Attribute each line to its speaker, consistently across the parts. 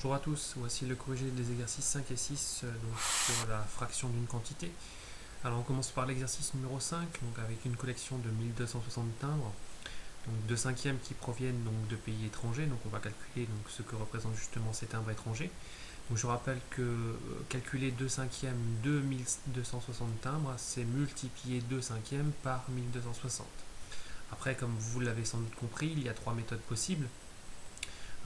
Speaker 1: Bonjour à tous, voici le corrigé des exercices 5 et 6 donc sur la fraction d'une quantité. Alors on commence par l'exercice numéro 5, donc avec une collection de 1260 timbres, donc 2 cinquièmes qui proviennent donc de pays étrangers, donc on va calculer donc ce que représentent justement ces timbres étrangers. Donc je rappelle que calculer 2 cinquièmes de 1260 timbres, c'est multiplier 2 cinquièmes par 1260. Après, comme vous l'avez sans doute compris, il y a trois méthodes possibles.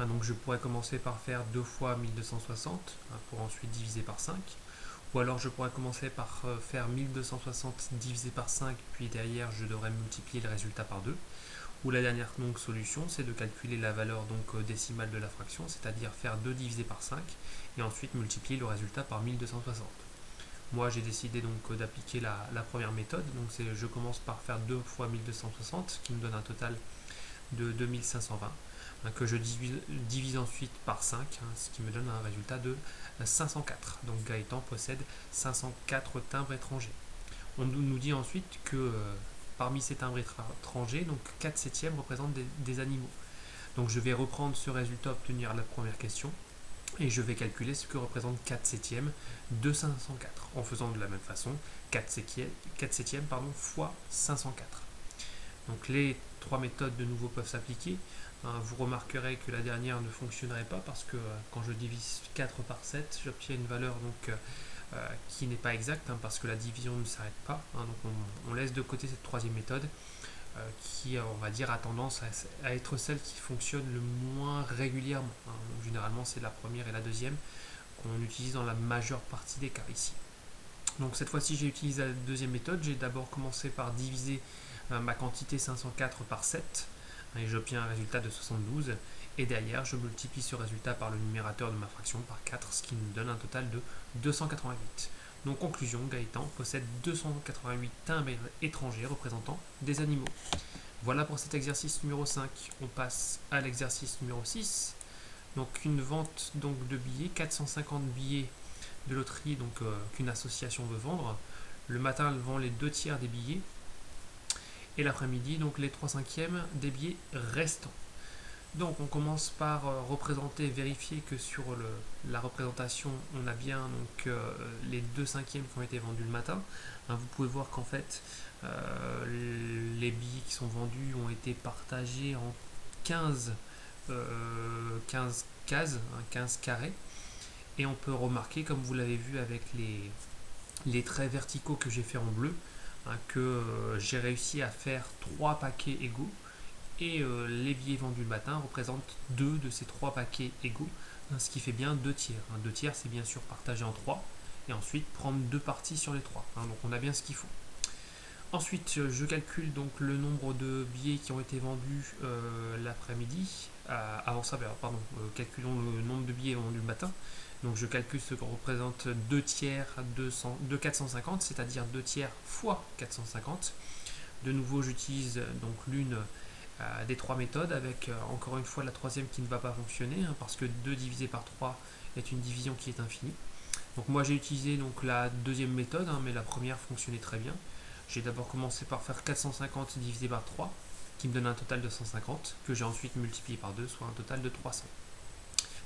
Speaker 1: Donc je pourrais commencer par faire 2 fois 1260 pour ensuite diviser par 5. Ou alors je pourrais commencer par faire 1260 divisé par 5, puis derrière je devrais multiplier le résultat par 2. Ou la dernière donc, solution, c'est de calculer la valeur donc, décimale de la fraction, c'est-à-dire faire 2 divisé par 5, et ensuite multiplier le résultat par 1260. Moi j'ai décidé donc d'appliquer la première méthode, donc je commence par faire 2 fois 1260, qui me donne un total de 2520. Que je divise ensuite par 5, ce qui me donne un résultat de 504. Donc Gaëtan possède 504 timbres étrangers. On nous dit ensuite que parmi ces timbres étrangers, donc 4 septièmes représentent des animaux. Donc je vais reprendre ce résultat obtenu à la première question et je vais calculer ce que représente 4 septièmes de 504 en faisant de la même façon 4 septièmes fois 504. Donc les trois méthodes de nouveau peuvent s'appliquer. Vous remarquerez que la dernière ne fonctionnerait pas parce que quand je divise 4 par 7, j'obtiens une valeur donc, qui n'est pas exacte parce que la division ne s'arrête pas. Donc on laisse de côté cette troisième méthode qui, on va dire, a tendance à être celle qui fonctionne le moins régulièrement. Donc, généralement, c'est la première et la deuxième qu'on utilise dans la majeure partie des cas ici. Donc cette fois-ci, j'ai utilisé la deuxième méthode. J'ai d'abord commencé par diviser ma quantité 504 par 7 et j'obtiens un résultat de 72 et derrière je multiplie ce résultat par le numérateur de ma fraction par 4, ce qui me donne un total de 288. Donc conclusion, Gaëtan possède 288 timbres étrangers représentant des animaux. Voilà pour cet exercice numéro 5. On passe à l'exercice numéro 6. Donc une vente donc, de billets, 450 billets de loterie donc, qu'une association veut vendre. Le matin, elle vend les 2 tiers des billets et l'après-midi, donc les 3 cinquièmes des billets restants. Donc on commence par vérifier que sur la représentation, on a bien donc, les 2 cinquièmes qui ont été vendus le matin. Vous pouvez voir qu'en fait, les billets qui sont vendus ont été partagés en 15 cases, 15 carrés. Et on peut remarquer, comme vous l'avez vu avec les traits verticaux que j'ai fait en bleu, que j'ai réussi à faire 3 paquets égaux et les billets vendus le matin représentent 2 de ces 3 paquets égaux, ce qui fait bien 2 tiers. 2 tiers, c'est bien sûr partagé en 3 et ensuite prendre 2 parties sur les 3. Donc on a bien ce qu'il faut. Ensuite, je calcule donc le nombre de billets qui ont été vendus l'après-midi. Avant ça, calculons le nombre de billets vendus le matin. Donc je calcule ce que représente 2 tiers de 450, c'est-à-dire 2 tiers fois 450. De nouveau, j'utilise donc l'une des trois méthodes avec encore une fois la troisième qui ne va pas fonctionner parce que 2 divisé par 3 est une division qui est infinie. Donc moi j'ai utilisé donc, la deuxième méthode, mais la première fonctionnait très bien. J'ai d'abord commencé par faire 450 divisé par 3 qui me donne un total de 150 que j'ai ensuite multiplié par 2, soit un total de 300.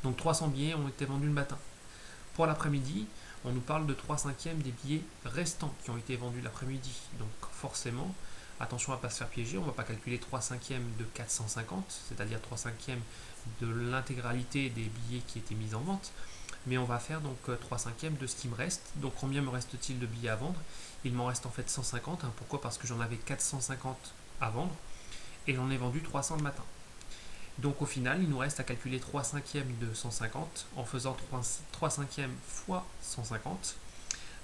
Speaker 1: Donc 300 billets ont été vendus le matin. Pour l'après-midi, on nous parle de 3 cinquièmes des billets restants qui ont été vendus l'après-midi. Donc forcément, attention à ne pas se faire piéger, on ne va pas calculer 3 cinquièmes de 450, c'est-à-dire 3 cinquièmes de l'intégralité des billets qui étaient mis en vente, mais on va faire donc 3 cinquièmes de ce qui me reste. Donc combien me reste-t-il de billets à vendre? Il m'en reste en fait 150, pourquoi? Parce que j'en avais 450 à vendre et j'en ai vendu 300 le matin. Donc au final, il nous reste à calculer 3 cinquièmes de 150 en faisant 3 cinquièmes fois 150.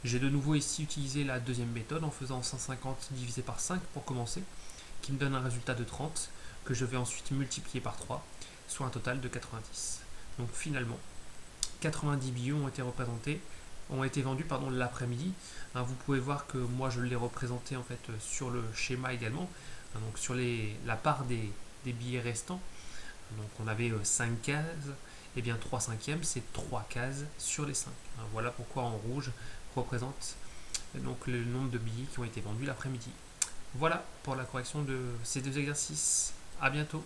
Speaker 1: J'ai de nouveau ici utilisé la deuxième méthode en faisant 150 divisé par 5 pour commencer, qui me donne un résultat de 30 que je vais ensuite multiplier par 3, soit un total de 90. Donc finalement, 90 billets ont été vendus l'après-midi. Vous pouvez voir que moi je l'ai représenté en fait sur le schéma également, donc sur la part des billets restants. Donc on avait 5 cases, et bien 3 cinquièmes c'est 3 cases sur les 5. Voilà pourquoi en rouge représente donc le nombre de billets qui ont été vendus l'après-midi. Voilà pour la correction de ces deux exercices. À bientôt.